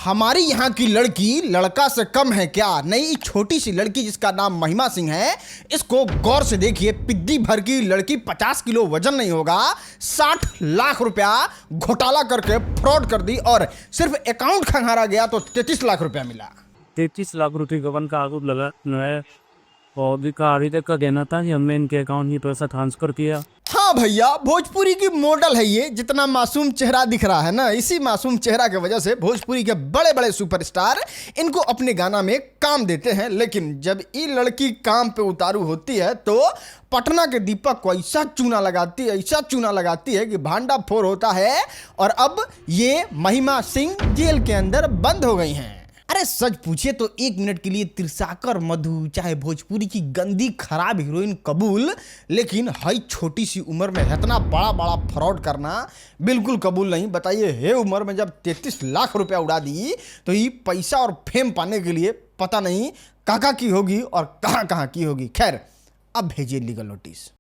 हमारी यहाँ की लड़की लड़का से कम है क्या? नई छोटी सी लड़की जिसका नाम महिमा सिंह है, इसको गौर से देखिए। पिद्दी भर की लड़की, 50 किलो वजन नहीं होगा, 60 लाख रुपया घोटाला करके फ्रॉड कर दी और सिर्फ अकाउंट खंगारा गया तो 33 लाख रुपया मिला। 33 लाख रुपए का वन का आरोप लगा है और अधिकारी तक का कहना था कि हमने इनके अकाउंट में पैसा ट्रांसफर किया। हाँ भैया, भोजपुरी की मॉडल है ये। जितना मासूम चेहरा दिख रहा है ना, इसी मासूम चेहरा की वजह से भोजपुरी के बड़े बड़े सुपरस्टार इनको अपने गाना में काम देते हैं। लेकिन जब ये लड़की काम पे उतारू होती है तो पटना के दीपक को ऐसा चूना लगाती है कि भांडा फोड़ होता है। और अब ये महिमा सिंह जेल के अंदर बंद हो गई हैं। अरे सच पूछिए तो 1 मिनट के लिए तिरसाकर मधु, चाहे भोजपुरी की गंदी खराब हीरोइन कबूल, लेकिन हई छोटी सी उम्र में इतना बड़ा बड़ा फ्रॉड करना बिल्कुल कबूल नहीं। बताइए, हे उम्र में जब 33 लाख रुपया उड़ा दी तो ये पैसा और फेम पाने के लिए पता नहीं कहाँ की होगी और कहाँ की होगी। खैर, अब भेजिए लीगल नोटिस।